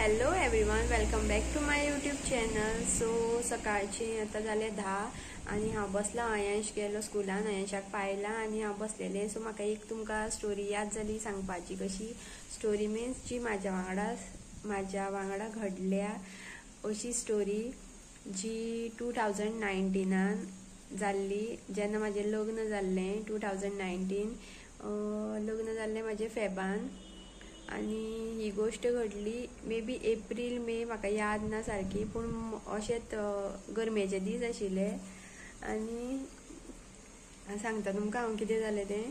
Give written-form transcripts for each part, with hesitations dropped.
Hello everyone, welcome back to my YouTube channel. So सकाळची आता जाले 10 आणि हांव बसला. अयांश गेलो स्कुलान, अयांशाक पायला आणि हांव बसलेले. सो म्हाका एक तुमकां स्टोरी याद जाली सांगपाची. कशी स्टोरी मिन्स जी म्हाज्या वांगडा घडल्या अशी स्टोरी जी 2019 जाल्ली, जेन्ना म्हाजें लग्न जाल्लें. 2019 लग्न जाल्लें म्हाजें फेबान आणि ही गोष्ट घडली मे बी एप्रील मे, म्हाका याद ना सारकी, पूण अशेंच गरमेचे दीस आशिल्ले. आनी सांगता तुमकां हांव कितें जालें तें.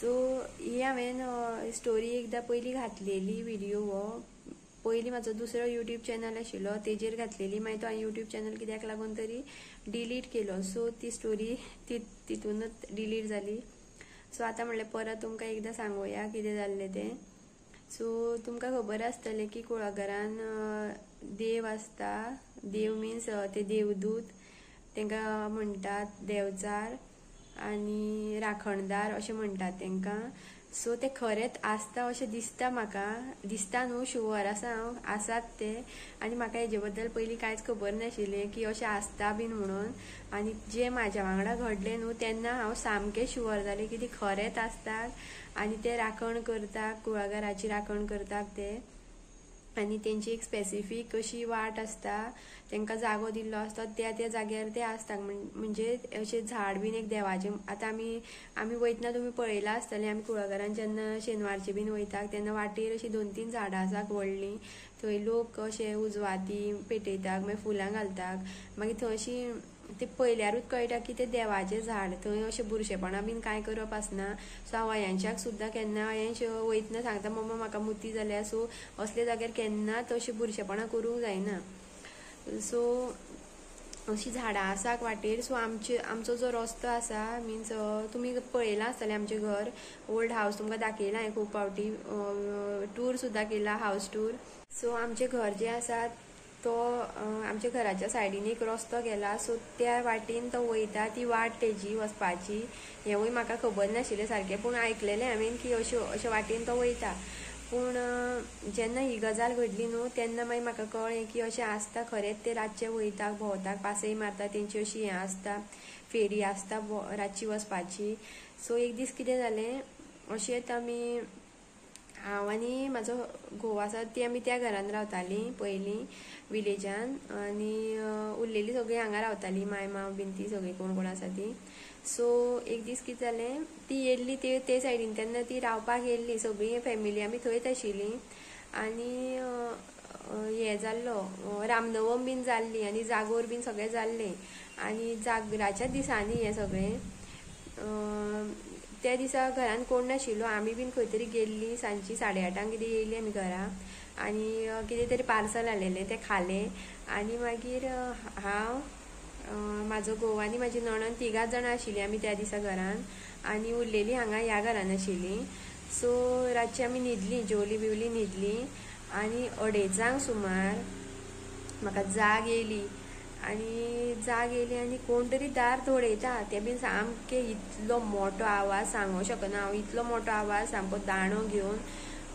सो ही हांवें स्टोरी एकदां पयलीं घातलेली विडियो. हो पयलीं म्हाजो दुसरो यूट्यूब चॅनल आशिल्लो, तेजेर घातलेली. मागीर तो यूट्यूब चॅनल कित्याक लागून तरी डिलीट केलो. सो ती स्टोरी तितूनच डिलीट जाली. सो आतां म्हणलें परत तुमकां एकदां सांगुया कितें जाल्लें तें. सो तुमकां खबर आसतलें की कुळागरान देव आसता. देव मिन्स ते देवदूत, तांकां म्हणटात देवचार आनी राखणदार अशें म्हणटात तांकां. सो ते खरेंच आसता अशें दिसता म्हाका. दिसता न्हू, शुवर आसात ते. आनी म्हाका हेजे बद्दल पयलीं कांयच खबर नाशिल्लें की अशें आसता बीन म्हणून. आनी जें म्हाज्या वांगडा घडलें न्हू, तेन्ना हांव सामकें शुवर जालें की ती खरेंच आसतात आनी ते राखण करतात, कुळागराची राखण करतात ते. आनी तेंची एक स्पेसिफीक अशी वाट आसता, तांकां जागो दिल्लो आसता, त्या जाग्यार ते आसता. म्हणजे अशें झाड बीन एक देवाचें. आतां आमी वयतना तुमी पळयलां आसतलें, आमी कुळागरान जेन्ना शेनवारचे बीन वयतात तेन्ना वाटेर अशीं 2-3 झाडां आसात व्हडलीं. थंय लोक अशे उजवाती पेटयतात, मागीर फुलां घालतात. मागीर थंय अशीं ते पयल्यारूच कळटा की तें देवाचें झाड. थंय अशें बुरशेपणां बीन कांय करप आसना. सो हांव अयांशाक सुद्दां केन्ना अयांश वयतना सांगता, मम्मा म्हाका मुती जाल्या. सो असले जाग्यार केन्नाच अशें बुरशेपणां करूंक जायना. सो अशीं झाडां आसा वाटेर. सो आमचो जो रस्तो आसा, मिन्स तुमी पळयलां आसतलें आमचें घर, ओल्ड हावस तुमकां दाखयलां हांवें खूब फावटी. टूर सुद्दां केला, हावस टूर. सो आमचें घर जें आसा तो आमच्या घराच्या सायडीन एक रस्तो गेला. सो त्या वाटेन तो वयता. ती वाट तेजी वचपाची हेंवूय म्हाका खबर नाशिल्लें सारकें, पूण आयकलेलें हांवें की अशे वाटेन तो वयता. पूण जेन्ना ही गजाल घडली न्हू, तेन्ना मागीर म्हाका कळ्ळें की अशें आसता खरेंच. ते रातचे वयतात, भोंवतात, पासय मारतात. तेंची अशी हें आसता, फेरी आसता रातची वचपाची. सो एक दीस कितें जालें, अशेंच हांव आनी म्हाजो घोव आसा ती आमी त्या घरान रावतालीं पयलीं विलेजान. आनी उरलेलीं सगळीं हांगा रावतालीं, माय माव बीन ती सगळीं कोण आसा ती. सो एक दीस कितें जालें, ती येयल्ली ते सायडीन. तेन्ना ती रावपाक येयल्ली, सगळीं फॅमिली आमी थंयच आशिल्लीं. आनी हें जाल्लो, रामनवम बीन जाल्ली आनी जागोर बीन सगळें जाल्लें. आनी जागराच्या दिसांनी हें सगळें. त्या दिसा घरान कोण नाशिल्लो. आमी बीन खंय तरी गेल्लीं, सांजची 8:30 कितें येयलीं आमी घरा. आनी कितें तरी पार्सल हाडलेलें तें खालें. आनी मागीर हांव, म्हाजो घोव आनी म्हाजी नणन 3 जाणां आशिल्लीं आमी त्या दिसा घरान. आनी उरलेलीं हांगा ह्या घरान आशिल्लीं. सो रातची आमी न्हिदलीं, जेवली बिवली न्हिदलीं. आनी 2:30 सुमार म्हाका जाग येयली. आनी कोण तरी दार धोडयता. तें बीन सामकें इतलो मोठो आवाज सांगूंक शकना हांव. इतलो मोठो आवाज, सामको दांडो घेवन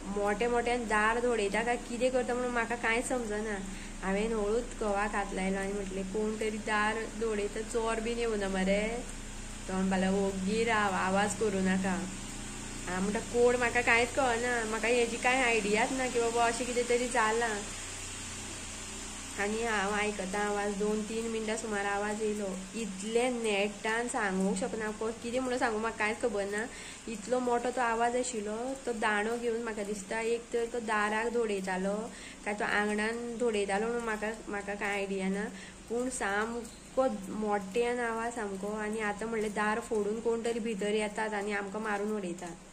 मोट्यान दार धोडयता काय कितें करता म्हणून म्हाका कांयच समजना. हांवें हळूच घोवाक हात लायलो आनी म्हटलें कोण तरी दार धोडयता, चोर बीन येवना मरे. तो म्हणपाक ओग्गी राव, आवाज करूं नाका. हांव म्हणटा कोण, म्हाका कांयच कळना. म्हाका हेजी कांय आयडियाच ना की बाबा अशें कितें तरी जालां. आनी हांव आयकता आवाज. 2-3 मिनटां सुमार आवाज येयलो. इतलें नेटान सांगूंक शकना, कितें म्हणून सांगूं म्हाका कांयच खबर ना. इतलो मोठो तो आवाज आशिल्लो. तो दांडो घेवन म्हाका दिसता एक तर तो दाराक धोडयतालो काय तो आंगणान धोडयतालो म्हणून म्हाका कांय आयडिया ना. पूण सामको मोट्यान आवाज सामको. आनी आतां म्हणलें दार फोडून कोण तरी भितर येतात आनी आमकां मारून उडयतात.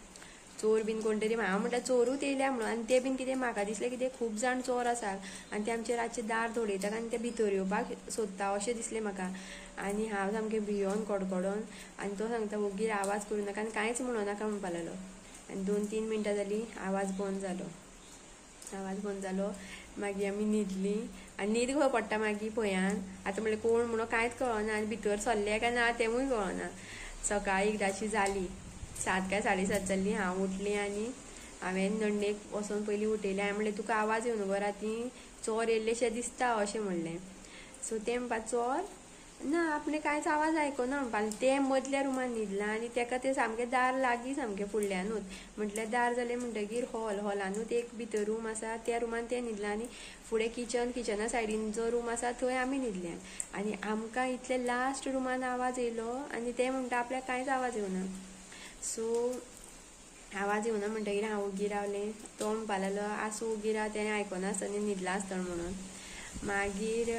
चोर बीन कोण तरी. हांव म्हणटा चोरूच येयल्या म्हणून. आनी ते बीन कितें म्हाका दिसलें कितें खूब जाण चोर आसात आनी ते आमचे रातचे दार धोडयतात आनी ते भितर येवपाक सोदता अशें दिसलें म्हाका. आनी हांव सामकें भियोन कडकडोन. आनी तो सांगता ओग्गीर आवाज करूं नाका आनी कांयच म्हणूं नाका म्हणपा लागलो. आनी 2-3 मिनटां जालीं, आवाज बंद जालो. मागीर आमी न्हिदलीं. आनी न्हीद खंय पडटा मागीर भंयान. आतां म्हणलें कोण म्हणून कांयच कळना आनी भितर सरलें काय ना तेंवूय कळना. सकाळीं एकदांची जाली 7 काय 7:30 जाल्लीं. हांव उठलें आनी हांवें नंडेक वचून पयलीं उठयलें. हांवें म्हणलें तुका आवाज येवं न्हू राती, चोर येयल्लेशें दिसता अशें म्हणलें. सो तें म्हणपा चोर ना, आपणें कांयच आवाज आयकना म्हणपालें. तें मदल्या रुमान न्हिदलां आनी तेका तें सामकें दार लागीं सामकें फुडल्यानूच. म्हटल्यार दार जालें म्हणटकीर हॉलानूच एक भितर रूम आसा, त्या रुमान तें न्हिदलां आनी फुडें किचना सायडीन जो रूम आसा थंय आमी न्हिदल्यात. आनी आमकां इतले लास्ट रुमान आवाज येयलो आनी तें म्हणटा आपल्याक कांयच आवाज येवना. सो आवाज येवना म्हणटकीर हांव ओगी रावलें. तो म्हणपा लागलो आसूं ओगी राव, तेणें आयकना आसतना न्हिदलां आसतना म्हणून. मागीर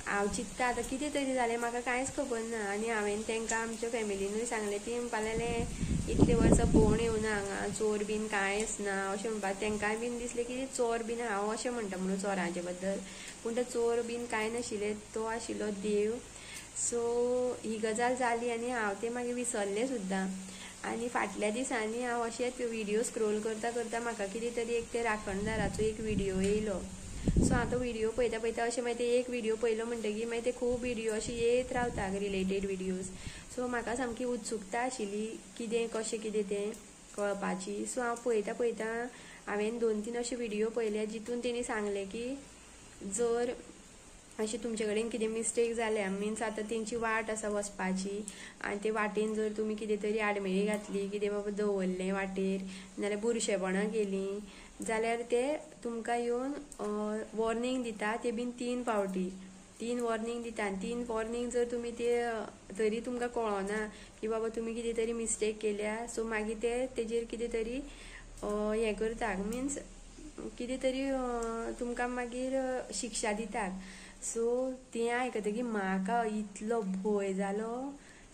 हांव चिंत्ता आतां कितें तरी जालें, म्हाका कांयच खबर ना. आनी हांवें तेंकां आमच्या फॅमिलीनूय सांगलें. ती म्हणपा लागलें इतले वर्सां भोंवण येवना हांगा, चोर बीन कांयच ना अशें म्हणपा. तेंकांय बीन दिसलें की चोर बीन हांव अशें म्हणटा म्हणून चोरांचे बद्दल, पूण तो चोर बीन कांय नाशिल्ले, तो आशिल्लो देव. सो ही गजाल जाली आनी हांव तें मागीर विसरलें सुद्दां. आनी फाटल्या दिसांनी हांव अशेंच विडियो स्क्रोल करता करता म्हाका कितें तरी एक ते राखणदाराचो एक विडियो येयलो. सो हांव तो विडियो पळयता अशें मागीर ते एक विडियो पळयलो म्हणटकीर मागीर ते खूब विडियो अशी येत रावता रिलेटेड विडियोज. सो म्हाका सामकी उत्सुकता आशिल्ली कितें कशें कितें तें कळपाची. सो हांव पळयता हांवें 2-3 अशे विडियो पळयले जितून तेणी सांगलें की जर अशें तुमचे कडेन कितें मिस्टेक जाल्या, मिन्स आतां तेंची वाट आसा वचपाची आनी ते वाटेन जर तुमी कितें तरी आडमेळी घातली, कितें बाबा दवरलें वाटेर, नाल्यार बुरशेपणां केलीं, जाल्यार ते तुमकां येवन वॉर्निंग दिता. ते बीन 3 फावटी 3 वॉर्निंग दिता. आनी 3 वॉर्निंग जर तुमी ते तरी तुमकां कळना की बाबा तुमी कितें तरी मिस्टेक केल्या, सो मागीर ते तेजेर कितें तरी हें करता, मिन्स कितें तरी तुमकां मागीर शिक्षा दितात. सो तें आयकतकीर म्हाका इतलो भंय जालो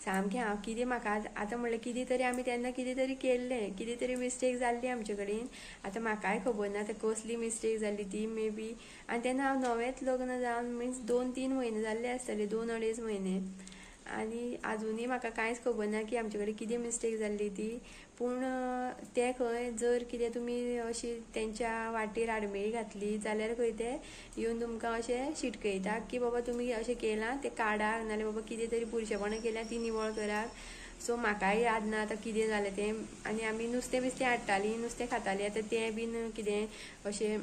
सामकें. हांव कितें म्हाका आतां म्हणल्यार कितें तरी आमी तेन्ना कितें तरी केल्लें, कितें तरी मिस्टेक जाल्ली आमचे कडेन. आतां म्हाकाय खबर ना आतां कसली मिस्टेक जाल्ली ती मे बी. आनी तेन्ना हांव नवेंच लग्न जावन मिन्स 2-3 म्हयने जाल्ले आसतले, 2-2.5 म्हयने. आनी आजुनूय म्हाका कांयच खबर ना की आमचे कडेन कितें मिस्टेक जाल्ली ती. पूण ते खंय जर कितें तुमी अशी तेंच्या वाटेर आडमेळी घातली जाल्यार खंय ते येवन तुमकां अशें शिटकयतात की बाबा तुमी अशें केलां तें काडात, नाल्यार बाबा कितें तरी बुरशेपणां केल्यार ती निवळ करात. सो म्हाकाय याद ना आतां कितें जालें तें. आनी आमी नुस्तें बिस्तें हाडटालीं, नुस्तें खातालीं. आतां तें बीन कितें अशें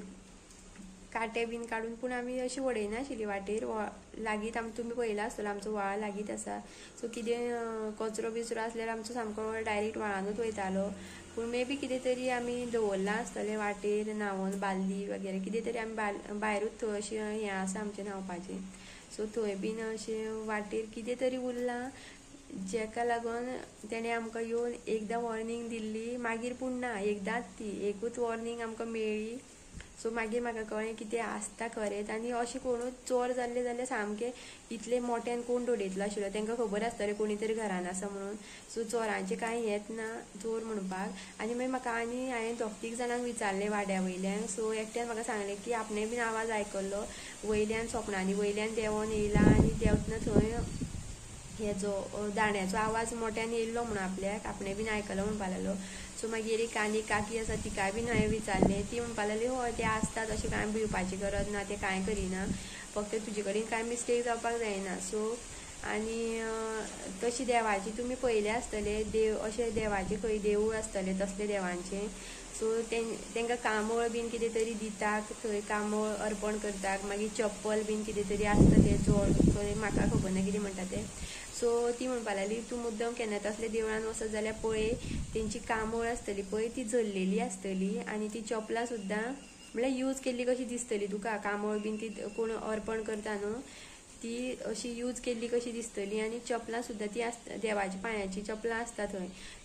कांटे बीन काडून, पूण आमी अशी उडयनाशिल्लीं वाटेर. लागींच तुमी पळयलां आसतलो आमचो व्हाळ लागींच आसा. सो कितें कचरो बिचरो आसल्यार आमचो सामको डायरेक्ट व्हाळानूच वयतालो. पूण मे बी कितें तरी आमी दवरलां आसतलें वाटेर न्हांवून, बालदी वगैरे कितें तरी आमी भायरूच थंय अशें हें आसा आमचें न्हांवपाचें. सो थंय बीन अशें वाटेर कितें तरी उरलां, जेका लागून तेणें आमकां येवन एकदां वॉर्निंग दिल्ली. मागीर पूण ना, एकदांच ती एकूच वॉर्निंग आमकां मेळ्ळी. सो मागीर म्हाका कळ्ळें की तें आसता खरेंच. आनी अशें कोणूच चोर जाल्ले जाल्यार सामकें इतलें मोट्यान कोण दडयतलो आशिल्लो, तांकां खबर आसतलें कोणी तरी घरान आसा म्हणून. सो चोरांचें कांय हेंच ना चोर म्हणपाक. आनी मागीर म्हाका हांवें 2-3 जाणांक विचारलें वाड्या वयल्यान. सो एकट्यान म्हाका सांगलें की आपणें बीन आवाज आयकल्लो वयल्यान, सपनांनी वयल्यान देंवोन येयला आनी देंवतना थंय हेजो दाण्याचो आवाज मोट्यान येयल्लो म्हणून आपणें बीन आयकलो म्हणपा लागलो. सो मागीर एक काकी आसा तिकाय बीन हांवें विचारलें. ती म्हणपा लागली हय तें आसतात, अशें कांय भिवपाची गरज ना, तें कांय करिना, फक्त तुजे कडेन कांय मिस्टेक जावपाक जायना. सो आनी तशी देवाची तुमी पळयलें आसतलें देव, अशें देवाचें खंय देवूळ आसतलें तसलें देवांचें. सो तांकां कांबळ बीन कितें तरी दितात, थंय कांबळ अर्पण करतात. मागीर चप्पल बीन कितें तरी आसतलें जोड, म्हाका खबर ना कितें म्हणटा तें. सो ती म्हणपा लागली तूं मुद्दम केन्ना तसल्या देवळान वचत जाल्यार पळय, तेंची कांबळ आसतली पळय ती जल्लेली आसतली. आनी ती चपलां सुद्दां म्हळ्यार यूज केल्ली कशी दिसतली तुका. कांबळ बीन ती कोण अर्पण करता न्हू ती अशी यूज केल्ली कशी दिसतली. आनी चपलां सुद्दां ती देवाची पांयाची चपलां आसता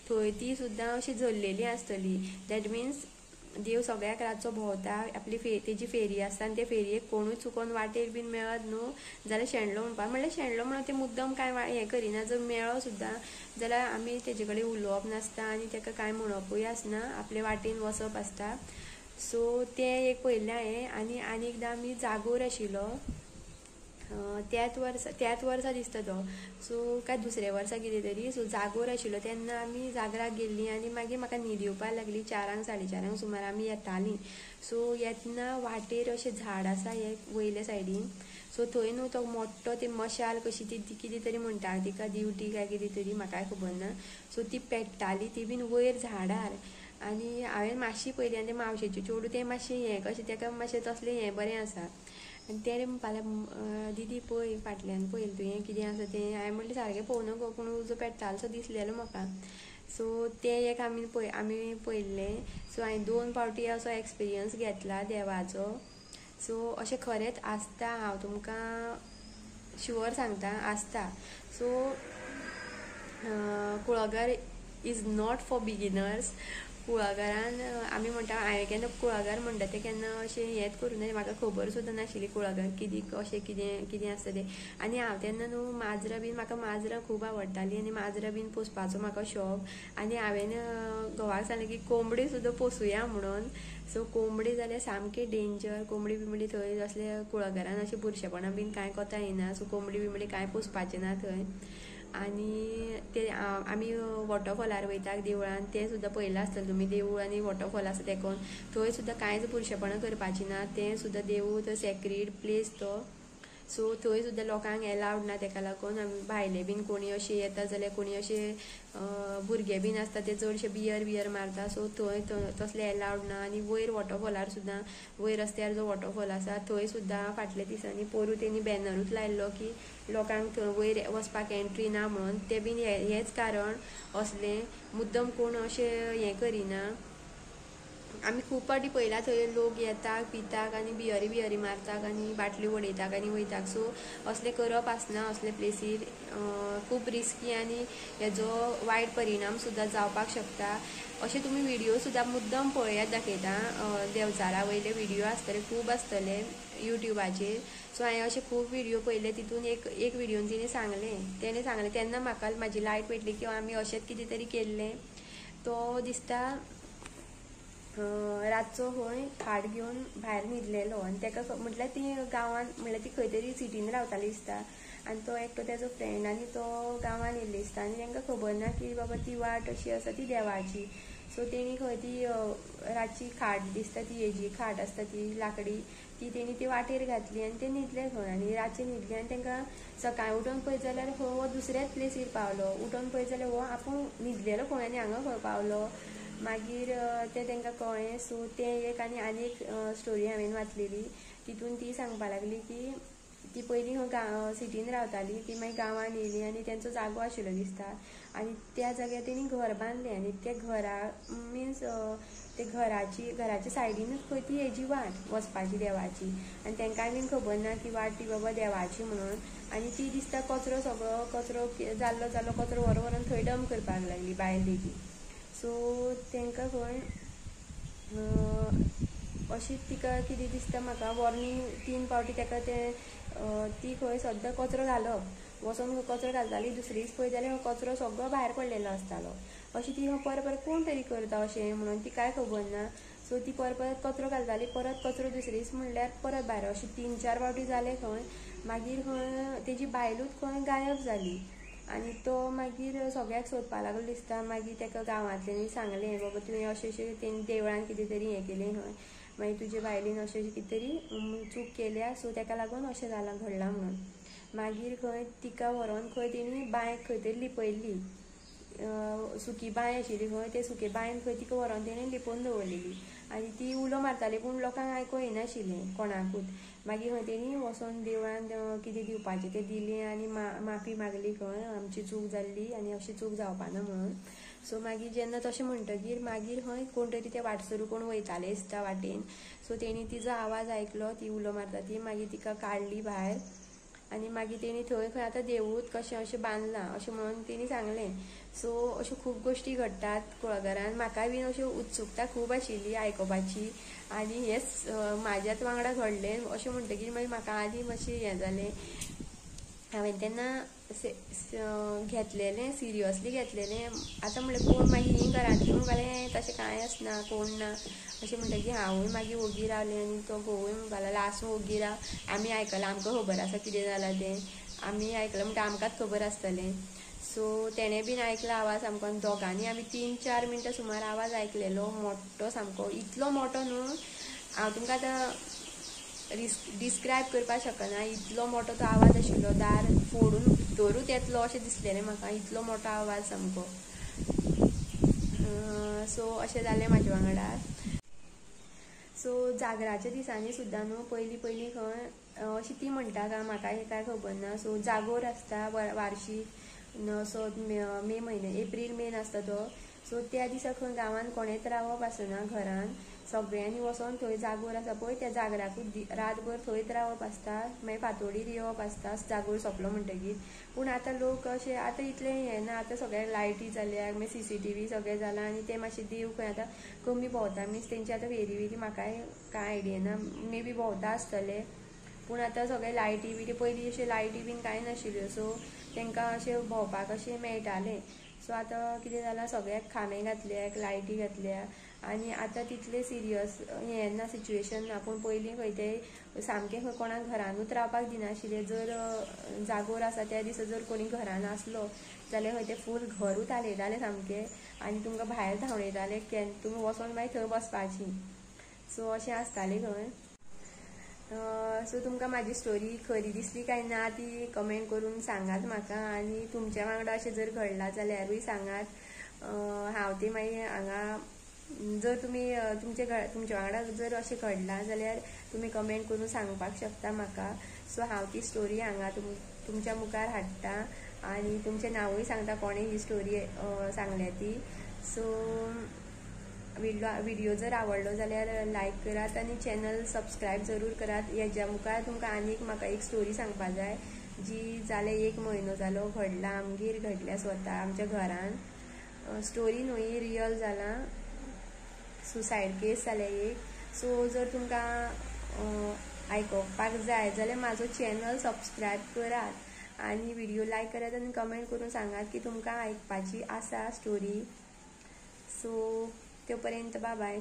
थंय ती सुद्दां अशी जल्लेली आसतली. दॅट मिन्स देव सगळ्याक रातचो भोंवता, आपली तेजी फेरी आसता आनी ते फेरयेक कोणूय चुकोन वाटेर बीन मेळत न्हू जाल्यार शेणलो म्हणपा. म्हणल्यार शेणलो म्हणून ते मुद्दम कांय हें करिना. जर मेळ्ळो सुद्दां जाल्यार आमी तेजे कडेन उलोवप नासता आनी ताका कांय म्हणपूय आसना, आपले वाटेन वचप आसता. सो तें एक पळयल्लें हांवें. आनी एकदां आमी जागोर आशिल्लो त्याच वर्सा दिसता तो. सो काय दुसऱ्या वर्सा कितें तरी. सो जागोर आशिल्लो तेन्ना आमी जागराक गेल्लीं आनी मागीर म्हाका न्हीद येवपाक लागली 4-4:30 सुमार आमी येतालीं. सो येतना वाटेर अशें झाड आसा हे वयल्या सायडीन. सो थंय न्हू तो मोठो ती मशाल कशी ती कितें तरी म्हणटा तिका दिवटी काय कितें तरी म्हाकाय खबर ना. सो ती पेट्टाली ती बीन वयर झाडार. आनी हांवें मातशी पयली आनी ते मावशेचे चेडूं तें मातशें हें कशें तेका मातशें तसलें हें बरें आसा आनी तेणें म्हणपाक लागलें दिदी पळय फाटल्यान पळयलें तुवें कितें आसा तें हांवें म्हणलें सारकें पळोवं नगो पूण उजो पेट्टालो सो दिसलेलो म्हाका सो तें एक आमी पळयल्लें सो हांवें 2 फावटी असो एक्सपिरियन्स घेतला देवाचो सो अशें खरेंच आसता हांव तुमकां शुअर सांगता आसता सो कुळागर इज नॉट फॉर बिगिनर्स कुळागरान आमी म्हणटा हांवें केन्ना कुळागर म्हणटा तें केन्ना अशें हेंच करूं ना म्हाका खबर सुद्दां नाशिल्ली कुळागर कितें अशें कितें आसता तें आनी हांव तेन्ना न्हू माजरां बीन म्हाका माजरां खूब आवडटालीं आनी माजरां बीन पोसपाचो म्हाका शौक आनी हांवें घोवाक सांगलें की कोंबडी सुद्दां पोसूया म्हणून सो कोंबडी जाल्यार सामकी डेंजर कोंबडी बिंबडी थंय असले कुळागरान अशें बुरशेपणां बीन कांय कोता येना सो कोंबडी बिंबडी कांय पोसपाचें ना थंय आनी ते आमी वॉटरफॉलार वयता देवळान तें सुद्दां पळयलां आसतलें तुमी देवूळ आनी वॉटरफॉल आसा तेकोन थंय सुद्दां कांयच बुरशेपणां करपाचीं ना तें सुद्दां देवूळ तो सेक्रेड प्लेस तो सो थंय सुद्दां लोकांक एलावड ना तेका लागून भायले बीन कोणी अशें येता जाल्यार कोणी अशें भुरगे बीन आसता ते चडशे बियर मारता सो थंय तसलें एलावड ना आनी वयर वॉटरफॉलार सुद्दां वयर रस्त्यार जो वॉटरफॉल आसा थंय सुद्दां फाटल्या दिसांनी पोरूं तेणी बॅनरूच लायल्लो की लोकांक थंय वयर वचपाक एंट्री ना म्हणून तें बीन हेंच कारण असलें मुद्दम कोण अशें हें करिना आमी खूब फावटी पळयलां थंय लोक येतात पितात आनी बियरी मारतात आनी बाटल्यो उडयतात आनी वयतात सो असलें करप आसना असले प्लेसीर खूब रिस्की आनी हेजो वायट परिणाम सुद्दां जावपाक शकता अशें तुमी व्हिडियो सुद्दां मुद्दम पळयात दाखयता देवचारा वयले व्हिडियो आसतले खूब आसतले युट्यूबाचेर सो हांवें अशें खूब व्हिडियो पळयले तितून एक व्हिडियोन तेणें सांगलें तेन्ना म्हाका म्हाजी लायट पेटली की आमी अशेंच कितें तरी केल्लें तो दिसता रातचो खंय खाट घेवन भायर न्हिदलेलो आनी तेका म्हटल्यार ती गांवान म्हळ्यार ती खंय तरी सिटीन रावताली दिसता आनी तो एकटो तेजो फ्रेंड आनी तो गांवान येयल्लो दिसता आनी तांकां खबर ना की बाबा ती वाट अशी आसा ती देवाची सो तेणी खंय ती रातची खाट दिसता ती हेजी खाट आसता ती लाकडी तेणी ती वाटेर घातली आनी ते न्हिदले खंय आनी रातचे न्हिदले आनी तांकां सकाळीं उठोन पळयत जाल्यार हो दुसऱ्याच प्लेसीर पावलो उठोन पळयत जाल्यार हो आपूण न्हिदलेलो खंय आनी हांगा खंय पावलो मागीर तें तांकां कळ्ळें सो तें एक आनी एक स्टोरी हांवें वाचलेली तितून ती सांगपा लागली की ती पयलीं सिटीन रावताली ती मागीर गांवान येयली आनी तेंचो जागो आशिल्लो दिसता आनी त्या जाग्यार तेणी घर बांदलें आनी त्या घरा मिन्स ते घराच्या सायडीनूच खंय ती हेजी वाट वचपाची देवाची आनी तांकांय बीन खबर ना की वाट ती बाबा देवाची म्हणून आनी ती दिसता सगळो कचरो जाल्लो कचरो व्हरून थंय डंप करपाक लागली बायल लेगी सो तांकां खंय अशी तिका कितें दिसता म्हाका वॉर्निंग 3 फावटी ताका ती खंय सद्दां कचरो घालप वचोन कचरो घालताली दुसरे दीस पळयत जाल्यार कचरो सगळो भायर पडलेलो आसतालो अशी ती परत कोण तरी करता अशें म्हणून ती कांय खबर ना सो ती परत कचरो घालताली परत कचरो दुसरे दीस म्हणल्यार परत भायर अशी 3-4 फावटी जाले खंय मागीर खंय तेजी बायलूच खंय गायब जाली आनी तो मागीर सगळ्याक सोदपाक लागलो दिसता मागीर ताका गांवांतल्यांनी सांगलें बाबा तुवें अशें तेणी देवळान कितें तरी हें केलें खंय मागीर तुजे बायलेन अशें कितें तरी चूक केल्या सो ताका लागून अशें घडलां म्हणून मागीर खंय तिका व्हरोन खंय तेणी बांयक खंय तरी लिपयल्ली सुकी बांय आशिल्ली खंय ते सुके बांयन खंय तिका व्हरोन तेणें लिपोवन दवरलेली आनी ती उलो मारताली पूण लोकांक आयकूं येनाशिल्लें कोणाकूच मागीर खंय तेणी वचोन देवळान कितें दिवपाचें तें दिलें आनी माफी मागली खंय आमची चूक जाल्ली आनी अशी चूक जावपाना म्हणून सो मागीर जेन्ना तशें म्हणटकीर मागीर खंय कोण तरी ते वाटसरू कोण वयताले दिसता वाटेन सो तेणी तिजो आवाज आयकलो ती उलो मारता ती मागीर तिका काडली भायर आनी मागीर तेणी थंय खंय आतां देवूळ कशें अशें बांदलां अशें म्हणून तेणी सांगलें सो अश्यो खूब गोश्टी घडटात कुळागरान म्हाकाय बीन अश्यो उत्सुकता खूब आशिल्ली आयकोपाची आनी हेंच म्हाज्याच वांगडा घडलें अशें म्हणटकीर मागीर म्हाका आनी मातशें हें जालें हांवें तेन्ना घेतलेलें सिरियसली घेतलेलें आतां म्हणल्यार कोण मागीर ही घरांतली म्हणपालें तशें कांय आसना कोण ना अशें म्हणटकीर हांवूय मागीर ओगी रावलें आनी तो घोवूय म्हणपाक लागलो आसूं ओगी राव आमी आयकलां आमकां खबर आसा कितें जालां तें आमी आयकलां म्हणटा आमकांच खबर आसतलें सो तेणें बीन आयकलो आवाज सामको दोगांनी आमी 3-4 मिनटां सुमार आवाज आयकलेलो मोठो सामको इतलो मोठो न्हू हांव तुमकां आतां डिस्क्रायब करपाक शकना इतलो मोठो तो आवाज आशिल्लो दार फोडून भितरूच येतलो अशें दिसलेलें म्हाका इतलो मोठो आवाज सामको सो अशें जालें म्हाज्या वांगडा। सो जागराच्या दिसांनी सुद्दां न्हू पयलीं खंय अशी ती म्हणटा काय म्हाका काय खबर ना। सो जागोर आसता वार्षिक सो मे म्हयने एप्रील मेन आसता तो। सो त्या दिसा खंय गांवान कोणेच रावप आसना घरान, सगळ्यांनी वचोन थंय जागोर आसा पळय त्या जागराकूच रातभर थंयच रावप आसता, मागीर फांतोडेर येवप आसता जागोर सोंपलो म्हणटकीर। पूण आतां लोक अशें आतां इतलें हें ना, आतां सगळ्या लायटी जाल्यार मागीर CCTV सगळें जालां आनी ते मातशें देव खंय आतां कमी भोंवता मीन्स तेंची आतां फेरी म्हाकाय कांय आयडिया ना, मे बी भोंवता आसतले। पूण आतां सगळे लायटी बिटी पयलीं अशें लायटी बीन कांय नाशिल्ल्यो, सो तांकां अशें भोंवपाक अशें मेळटालें। सो आतां कितें जालां सगळ्याक खांबे घातल्यात, लायटी घातल्या आनी आतां तितलें सिरियस हें ना सिच्युएशन ना। पूण पयलीं खंय तें सामकें खंय कोणाक घरानूच रावपाक दिनाशिल्लें। जर जागोर आसा त्या दिसा जर कोणी घरान आसलो जाल्यार खंय तें फूल घरूच हालयतालें सामकें आनी तुमकां भायर धांवयताले तुमी वचोन मागीर थंय बसपाचीं। सो अशें आसतालें खंय। सो तुमकां म्हाजी स्टोरी खरी दिसली काय ना ती कमेंट करून सांगात म्हाका, आनी तुमच्या वांगडा अशें जर घडलां जाल्यारूय सांगात। हांव ती मागीर हांगा जर तुमी तुमच्या वांगडा जर अशें घडलां जाल्यार तुमी कमेंट करून सांगपाक शकता म्हाका। सो हांव ती स्टोरी हांगा तुमच्या मुखार हाडटा आनी तुमचें नांवूय सांगता कोणें ही स्टोरी सांगल्या ती। सो व्हिडिओ जर आवडलो जाल्यार लायक करात आनी चॅनल सबस्क्रायब जरूर करात। हेज्या मुखार तुमकां आनीक म्हाका एक स्टोरी सांगपा जाय जी जाले 1 म्हयनो जालो घडला आमगेर घडल्या स्वता आमच्या घरान। स्टोरी न्हू ही रियल जालां, सुसायड केस जाल्या एक। सो जर तुमकां आयकोपाक जाय जाल्यार म्हाजो चॅनल सबस्क्रायब करात आनी व्हिडिओ लायक करात आनी कमेंट करून सांगात की तुमकां आयकपाची आसा स्टोरी। सो तो पर्यंत बाय बाय।